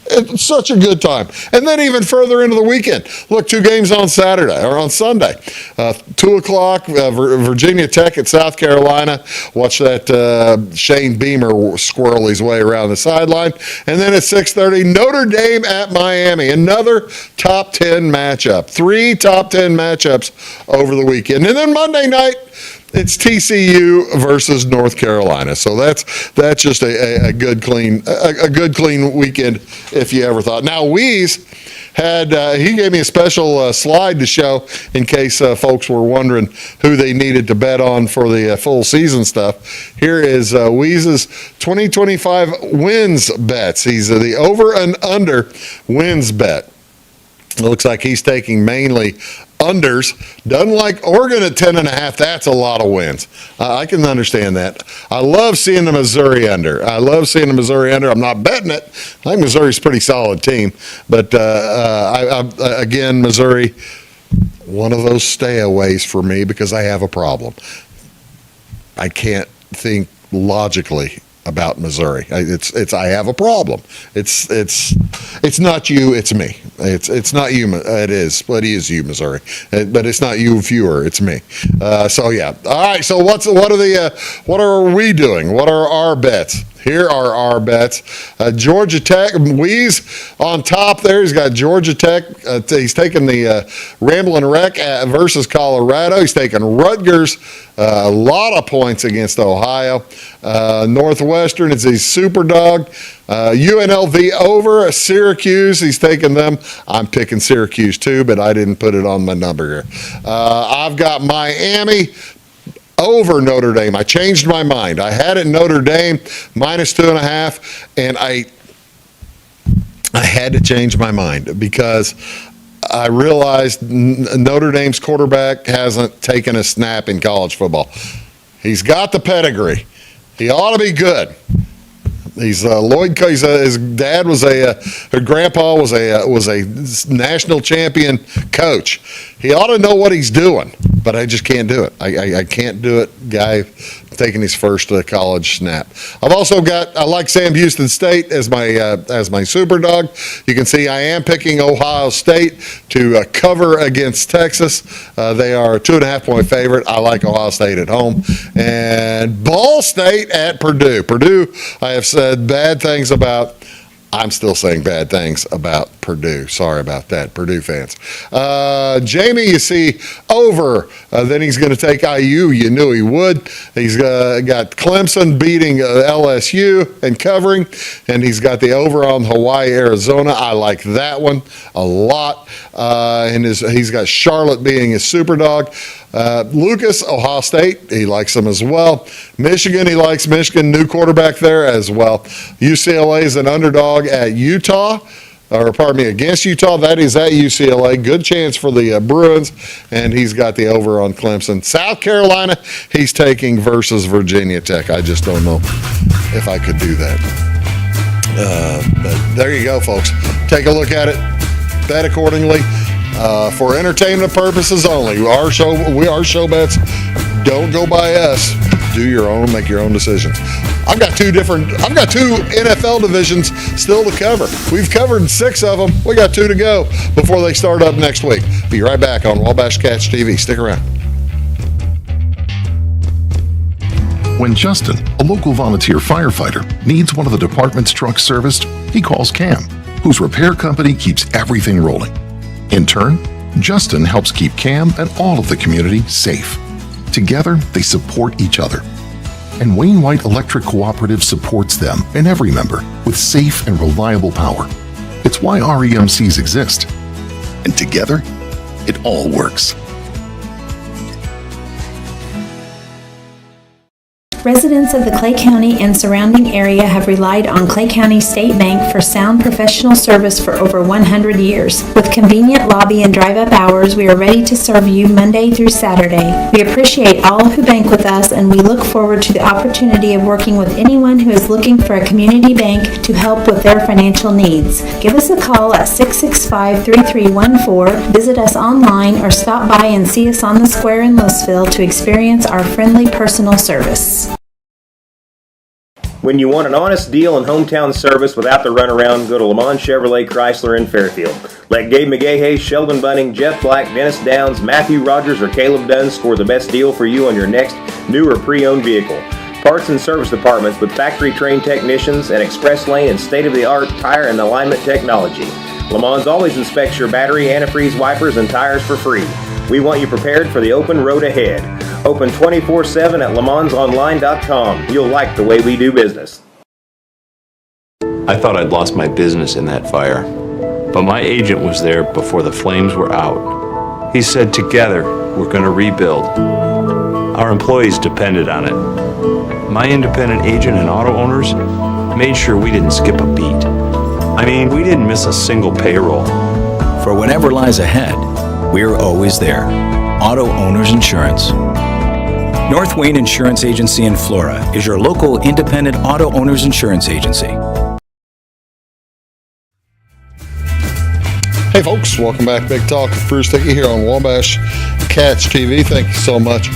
It's such a good time. And then even further into the weekend. Look, 2 games on Saturday or on Sunday. 2 o'clock, Virginia Tech at South Carolina. Watch that Shane Beamer squirrel his way around the sideline. And then at 6:30, Notre Dame at Miami. Another top 10 matchup. 3 top 10 matchups over the weekend. And then Monday night, It's TCU versus North Carolina. So that's just a good clean weekend if you ever thought. Now Weeze had he gave me a special slide to show in case folks were wondering who they needed to bet on for the full season stuff. Here is Weeze's 2025 wins bets. He's the over and under wins bet. It looks like he's taking mainly unders. Doesn't like Oregon at 10.5. That's a lot of wins. I can understand that. I love seeing the Missouri under. I'm not betting it. I think Missouri's a pretty solid team. But again, Missouri, one of those stayaways for me because I have a problem. I can't think logically about Missouri. I have a problem. It's not you, it's me. It's not you. It is, but it is you, Missouri. But it's not you, viewer. It's me. So yeah. All right. So what are we doing? What are our bets? Here are our bets. Georgia Tech, Weeze on top there. He's got Georgia Tech. He's taking the Ramblin' Wreck versus Colorado. He's taking Rutgers, a lot of points against Ohio. Northwestern is a super dog. UNLV over Syracuse. He's taking them. I'm picking Syracuse too, but I didn't put it on my number here. I've got Miami over Notre Dame. I changed my mind. I had it Notre Dame -2.5, and I had to change my mind because I realized Notre Dame's quarterback hasn't taken a snap in college football. He's got the pedigree. He ought to be good. He's Lloyd. His dad was her grandpa was a national champion coach. He ought to know what he's doing, but I just can't do it. I can't do it. Guy taking his first college snap. I like Sam Houston State as my super dog. You can see I am picking Ohio State to cover against Texas. They are a 2.5-point favorite. I like Ohio State at home, and Ball State at Purdue. Purdue, I have said bad things about. I'm still saying bad things about Purdue. Sorry about that, Purdue fans. Jamie, you see, over. Then he's going to take IU. You knew he would. He's got Clemson beating LSU and covering, and he's got the over on Hawaii, Arizona. I like that one a lot. And he's got Charlotte being his super dog. Lucas, Ohio State, he likes them as well. Michigan, he likes Michigan, new quarterback there as well. UCLA is an underdog at against Utah. That is at UCLA. Good chance for the Bruins, and he's got the over on Clemson. South Carolina, he's taking versus Virginia Tech. I just don't know if I could do that. But there you go, folks. Take a look at it. Bet accordingly. For entertainment purposes only. Our show bets don't go by us. Do your own, make your own decisions. I've got two NFL divisions still to cover. We've covered 6 of them. We got 2 to go before they start up next week. Be right back on Wabash Cats TV. Stick around. When Justin, a local volunteer firefighter, needs one of the department's trucks serviced, he calls Cam, whose repair company keeps everything rolling. In turn, Justin helps keep Cam and all of the community safe. Together, they support each other. And Wayne White Electric Cooperative supports them and every member with safe and reliable power. It's why REMCs exist. And together, it all works. Residents of the Clay County and surrounding area have relied on Clay County State Bank for sound professional service for over 100 years. With convenient lobby and drive-up hours, we are ready to serve you Monday through Saturday. We appreciate all who bank with us, and we look forward to the opportunity of working with anyone who is looking for a community bank to help with their financial needs. Give us a call at 665-3314, visit us online, or stop by and see us on the square in Louisville to experience our friendly personal service. When you want an honest deal and hometown service without the runaround, go to Lamont Chevrolet Chrysler in Fairfield. Let Gabe McGahey, Sheldon Bunning, Jeff Black, Dennis Downs, Matthew Rogers, or Caleb Dunn score the best deal for you on your next new or pre-owned vehicle. Parts and service departments with factory-trained technicians and express lane and state-of-the-art tire and alignment technology. Lamont's always inspects your battery, antifreeze, wipers, and tires for free. We want you prepared for the open road ahead. Open 24/7 at lemansonline.com. You'll like the way we do business. I thought I'd lost my business in that fire, but my agent was there before the flames were out. He said, together, we're going to rebuild. Our employees depended on it. My independent agent and auto owners made sure we didn't skip a beat. I mean, we didn't miss a single payroll. For whatever lies ahead, we're always there. Auto Owners Insurance. North Wayne Insurance Agency in Flora is your local independent auto owners insurance agency. Hey folks, welcome back. Big Talk with Bruce Dickey here on Wabash Cats TV. Thank you so much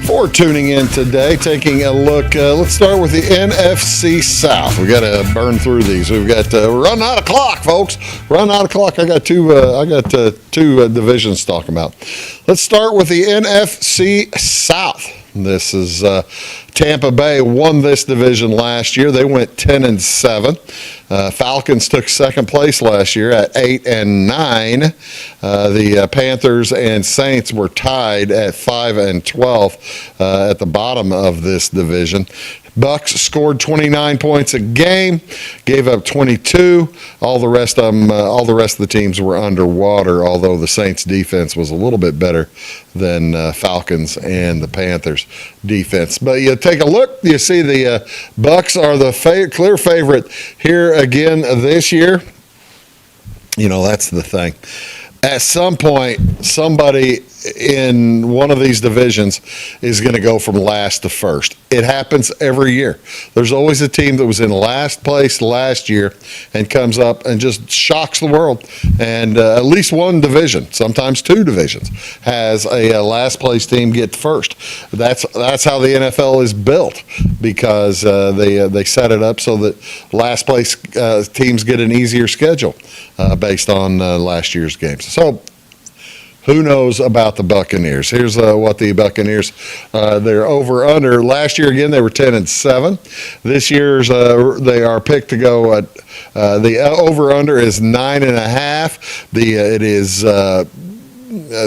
for tuning in today. Taking a look, let's start with the NFC South. We got to burn through these. We've got we're running out of clock, folks. Running out of clock. I got two divisions to talk about. Let's start with the NFC South. This is Tampa Bay won this division last year. They went 10-7. Falcons took second place last year at 8-9. The Panthers and Saints were tied at 5-12 at the bottom of this division. Bucks scored 29 points a game, gave up 22. All the rest of the teams were underwater, although the Saints defense was a little bit better than Falcons and the Panthers defense. But you take a look, you see the Bucks are the clear favorite here again this year. You know, that's the thing. At some point, somebody in one of these divisions is going to go from last to first. It happens every year. There's always a team that was in last place last year and comes up and just shocks the world. And at least one division, sometimes two divisions, has a last place team get first. That's how the NFL is built, because they set it up so that last place teams get an easier schedule based on last year's games. So who knows about the Buccaneers? Here's what the Buccaneers, they're over under. Last year, again, they were 10-7. This year's they are picked to go at the over under is 9.5. It is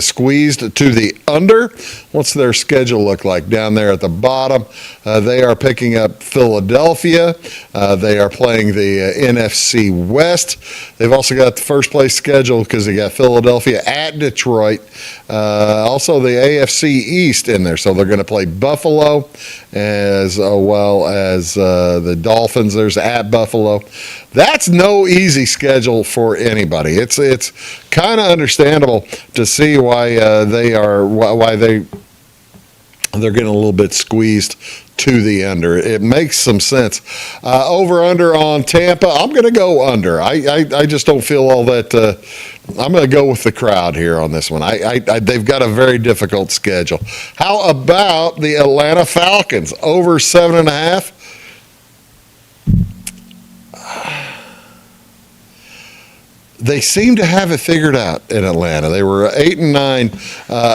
squeezed to the under. What's their schedule look like down there at the bottom? They are picking up Philadelphia. They are playing the NFC West. They've also got the first place schedule because they got Philadelphia at Detroit. Also the AFC East in there. So they're going to play Buffalo as well as the Dolphins. There's at Buffalo. That's no easy schedule for anybody. It's kind of understandable to see why they're getting a little bit squeezed to the under. It makes some sense. Over under on Tampa, I'm going to go under. I just don't feel all that. I'm going to go with the crowd here on this one. They've got a very difficult schedule. How about the Atlanta Falcons over 7.5? They seem to have it figured out in Atlanta. They were 8-9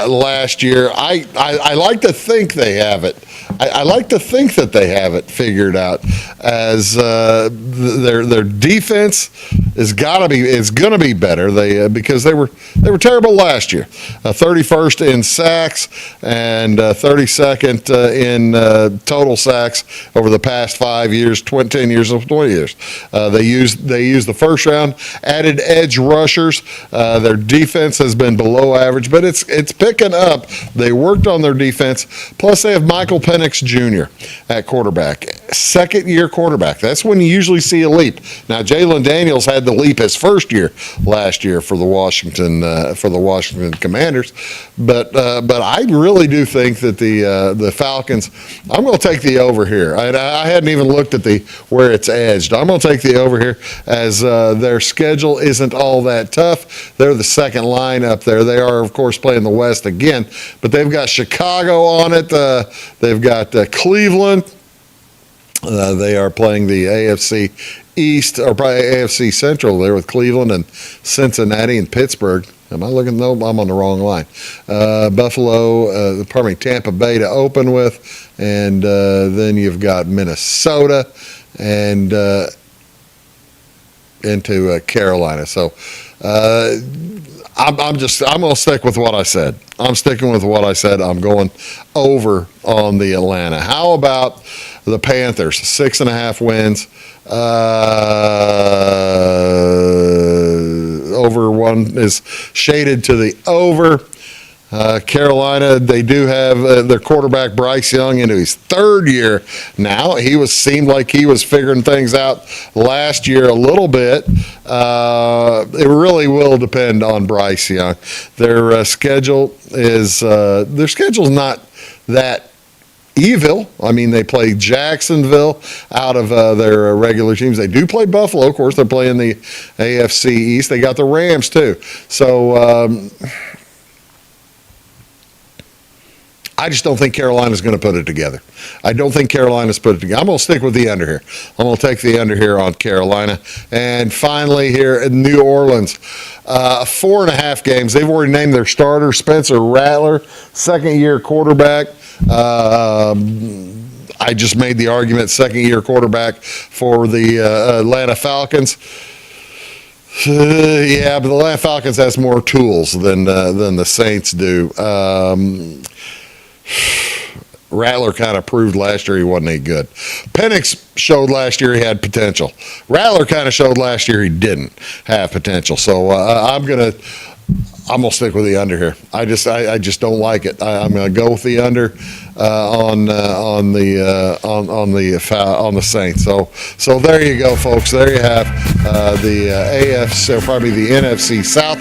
last year. I like to think they have it. I like to think that they have it figured out, as their defense is going to be better. Because they were terrible last year. 31st in sacks and 32nd in total sacks over the past 5 years, 10 years of 20 years. They used the first round, added edge rushers. Their defense has been below average, but it's picking up. They worked on their defense. Plus, they have Michael Penix Jr. at quarterback, second-year quarterback. That's when you usually see a leap. Now, Jalen Daniels had the leap his first year last year for the Washington Commanders, but I really do think that the Falcons. I'm going to take the over here. I hadn't even looked at where it's edged. I'm going to take the over here, as their schedule isn't all that tough. They're the second line up there. They are, of course, playing the West again, but they've got Chicago on it. They've got Cleveland. They are playing the AFC East, or probably AFC Central there with Cleveland and Cincinnati and Pittsburgh. Am I looking? No, I'm on the wrong line. Tampa Bay to open with, and then you've got Minnesota, and Carolina. So I'm going to stick with what I said. I'm sticking with what I said. I'm going over on the Atlanta. How about the Panthers? 6.5 wins. Over one is shaded to the over. Carolina, they do have their quarterback Bryce Young into his third year now. Seemed like he was figuring things out last year a little bit. It really will depend on Bryce Young. Their schedule's not that evil. I mean, they play Jacksonville out of their regular teams. They do play Buffalo, of course. They're playing the AFC East. They got the Rams too. So. I just don't think Carolina's going to put it together. I don't think Carolina's put it together. I'm going to stick with the under here. I'm going to take the under here on Carolina. And finally here in New Orleans, 4.5 games. They've already named their starter, Spencer Rattler, second-year quarterback. I just made the argument, second-year quarterback for the Atlanta Falcons. Yeah, but the Atlanta Falcons has more tools than the Saints do. Rattler kind of proved last year he wasn't any good. Penix showed last year he had potential. Rattler kind of showed last year he didn't have potential. So I'm gonna stick with the under here. I just don't like it. I'm gonna go with the under on the Saints. So there you go, folks. There you have the AFC, or probably the NFC South.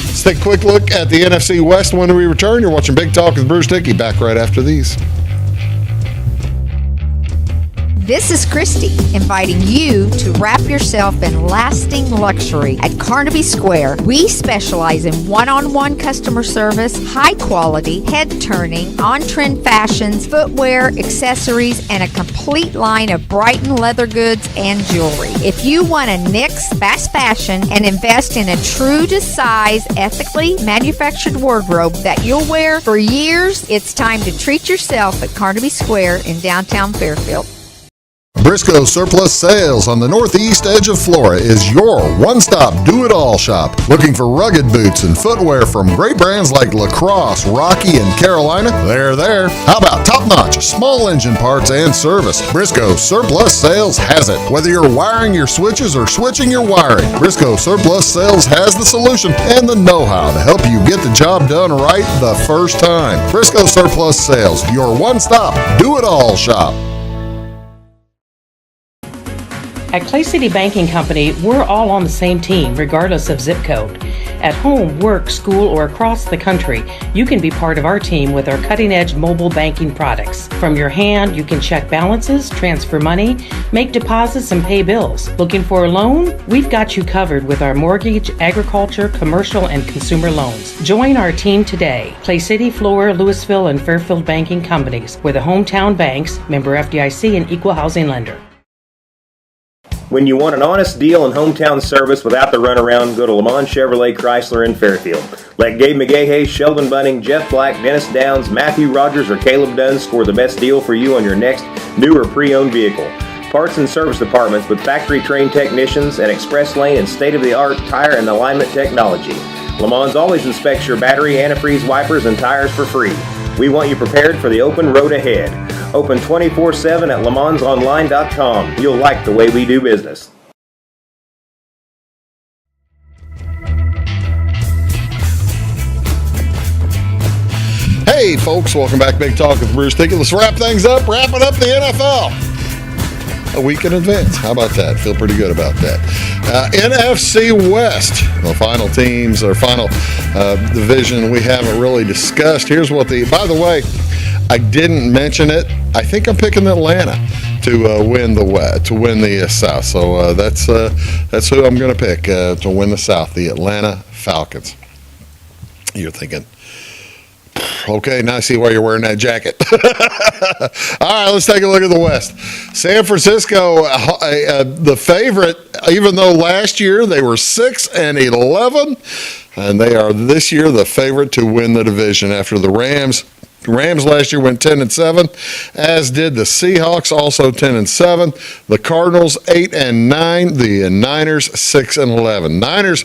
Let's take a quick look at the NFC West when we return. You're watching Big Talk with Bruce Dickey. Back right after these. This is Christy, inviting you to wrap yourself in lasting luxury at Carnaby Square. We specialize in one-on-one customer service, high quality, head-turning, on-trend fashions, footwear, accessories, and a complete line of Brighton leather goods and jewelry. If you want to nix fast fashion and invest in a true-to-size, ethically manufactured wardrobe that you'll wear for years, it's time to treat yourself at Carnaby Square in downtown Fairfield. Briscoe Surplus Sales on the northeast edge of Flora is your one-stop do-it-all shop. Looking for rugged boots and footwear from great brands like Lacrosse, Rocky, and Carolina? They're there. How about top-notch small engine parts and service? Briscoe Surplus Sales has it. Whether you're wiring your switches or switching your wiring, Briscoe Surplus Sales has the solution and the know-how to help you get the job done right the first time. Briscoe Surplus Sales, your one-stop do-it-all shop. At Clay City Banking Company, we're all on the same team, regardless of zip code. At home, work, school, or across the country, you can be part of our team with our cutting-edge mobile banking products. From your hand, you can check balances, transfer money, make deposits, and pay bills. Looking for a loan? We've got you covered with our mortgage, agriculture, commercial, and consumer loans. Join our team today. Clay City, Flora, Louisville, and Fairfield Banking Companies. We're the hometown banks, member FDIC, and equal housing lender. When you want an honest deal and hometown service without the runaround, go to Lamont Chevrolet Chrysler in Fairfield. Let Gabe McGahey, Sheldon Bunning, Jeff Black, Dennis Downs, Matthew Rogers, or Caleb Dunn score the best deal for you on your next new or pre-owned vehicle. Parts and service departments with factory-trained technicians and express lane and state-of-the-art tire and alignment technology. Lamont's always inspects your battery, antifreeze, wipers, and tires for free. We want you prepared for the open road ahead. Open 24/7 at LeMansOnline.com. You'll like the way we do business. Hey, folks, welcome back. Big Talk with Bruce Dickey. Let's wrap things up. Wrapping up the NFL. A week in advance. How about that? Feel pretty good about that. NFC West, the final teams, or final division we haven't really discussed. Here's what by the way, I didn't mention it. I think I'm picking Atlanta to win the South. So that's who I'm going to pick to win the South, the Atlanta Falcons. You're thinking, okay, now I see why you're wearing that jacket. All right, let's take a look at the West. San Francisco, the favorite, even though last year they were 6-11, and they are this year the favorite to win the division after the Rams Rams last year went 10-7, as did the Seahawks, also 10-7. The Cardinals 8-9. The Niners 6-11. Niners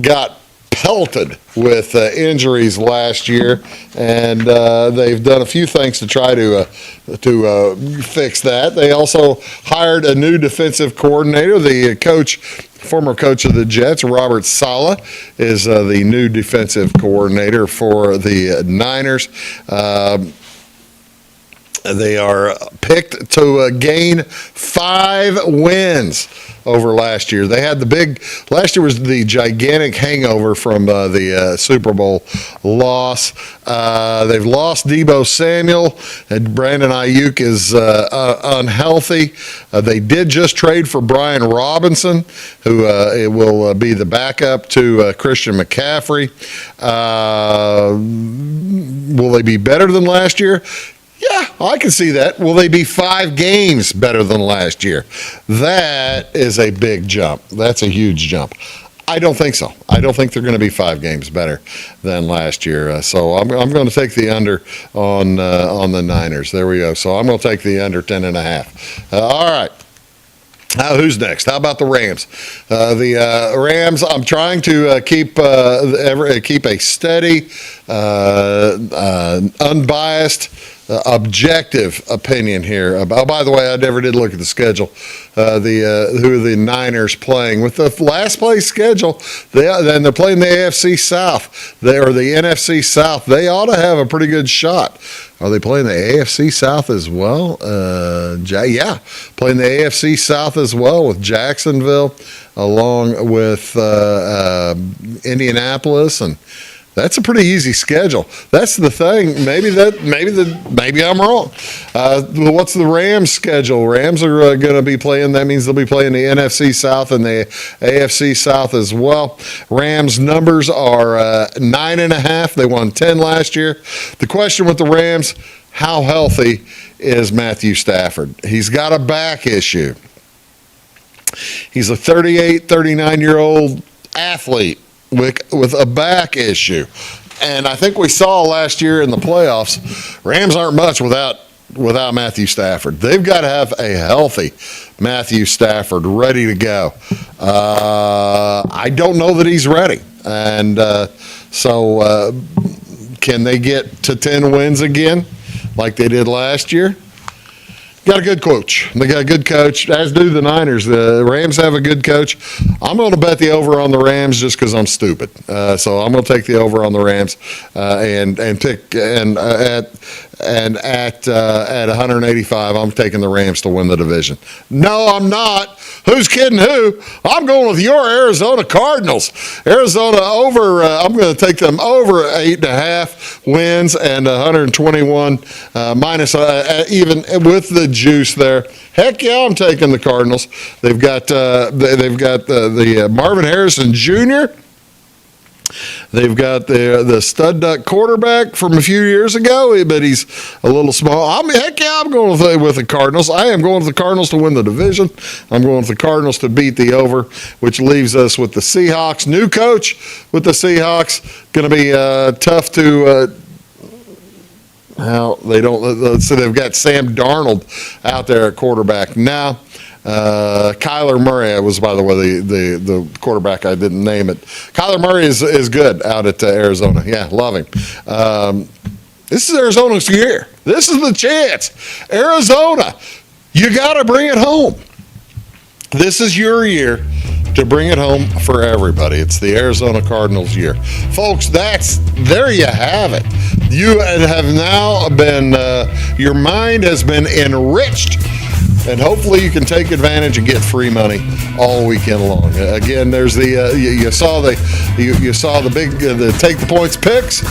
got pelted with injuries last year, and they've done a few things to try to fix that. They also hired a new defensive coordinator. The former coach of the Jets, Robert Saleh, is the new defensive coordinator for the Niners. They are picked to gain 5 wins over last year. They had last year was the gigantic hangover from the Super Bowl loss. They've lost Deebo Samuel, and Brandon Ayuk is unhealthy. They did just trade for Brian Robinson, who will be the backup to Christian McCaffrey. Will they be better than last year? Yeah, I can see that. Will they be 5 games better than last year? That is a big jump. That's a huge jump. I don't think so. I don't think they're going to be 5 games better than last year. So I'm going to take the under on the Niners. There we go. So I'm going to take the under 10.5. All right. Who's next? How about the Rams? The Rams, I'm trying to keep a steady, unbiased, objective opinion here. Oh, by the way, I never did look at the schedule. Who the Niners playing with the last place schedule? Then they're playing the AFC South. The NFC South. They ought to have a pretty good shot. Are they playing the AFC South as well? Yeah, playing the AFC South as well with Jacksonville, along with Indianapolis, and that's a pretty easy schedule. That's the thing. Maybe I'm wrong. What's the Rams schedule? Rams are going to be playing. That means they'll be playing the NFC South and the AFC South as well. Rams numbers are 9.5. They won 10 last year. The question with the Rams: how healthy is Matthew Stafford? He's got a back issue. He's a 39-year-old athlete with a back issue. And I think we saw last year in the playoffs, Rams aren't much without Matthew Stafford. They've got to have a healthy Matthew Stafford ready to go. I don't know that he's ready. And so can they get to 10 wins again like they did last year? Got a good coach. They got a good coach, as do the Niners. The Rams have a good coach. I'm going to bet the over on the Rams just because I'm stupid. So I'm going to take the over on the Rams and pick at 185. I'm taking the Rams to win the division. No, I'm not. Who's kidding who? I'm going with your Arizona Cardinals. Arizona over. I'm going to take them over 8.5 wins and 121 minus even with the juice there. Heck yeah, I'm taking the Cardinals. They've got the Marvin Harrison Jr. They've got the stud duck quarterback from a few years ago, but he's a little small. I'm going with the Cardinals. I am going with the Cardinals to win the division. I'm going with the Cardinals to beat the over, which leaves us with the Seahawks. New coach with the Seahawks. Going to be tough to. They don't. So they've got Sam Darnold out there at quarterback now. Kyler Murray was, by the way, the quarterback. I didn't name it. Kyler Murray is good out at Arizona. Yeah, love him. This is Arizona's year. This is the chance. Arizona, you got to bring it home. This is your year to bring it home for everybody. It's the Arizona Cardinals year. Folks, there you have it. You have now been, your mind has been enriched, and hopefully you can take advantage and get free money all weekend long. Again, there's you saw the big take the points picks.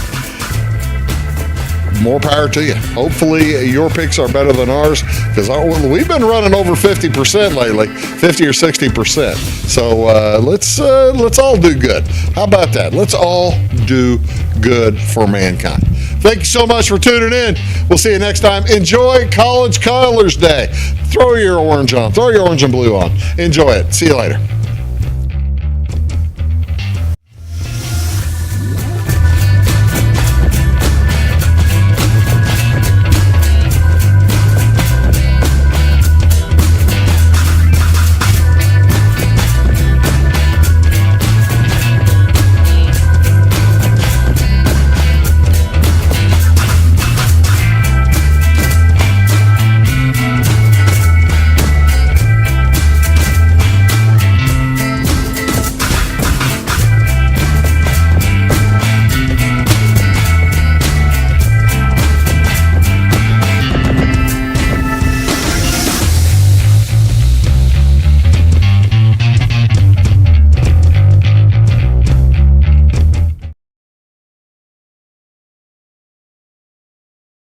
More power to you. Hopefully your picks are better than ours, because we've been running over 50% lately, 50 or 60%. So let's all do good. How about that? Let's all do good for mankind. Thank you so much for tuning in. We'll see you next time. Enjoy College Colors Day. Throw your orange on. Throw your orange and blue on. Enjoy it. See you later.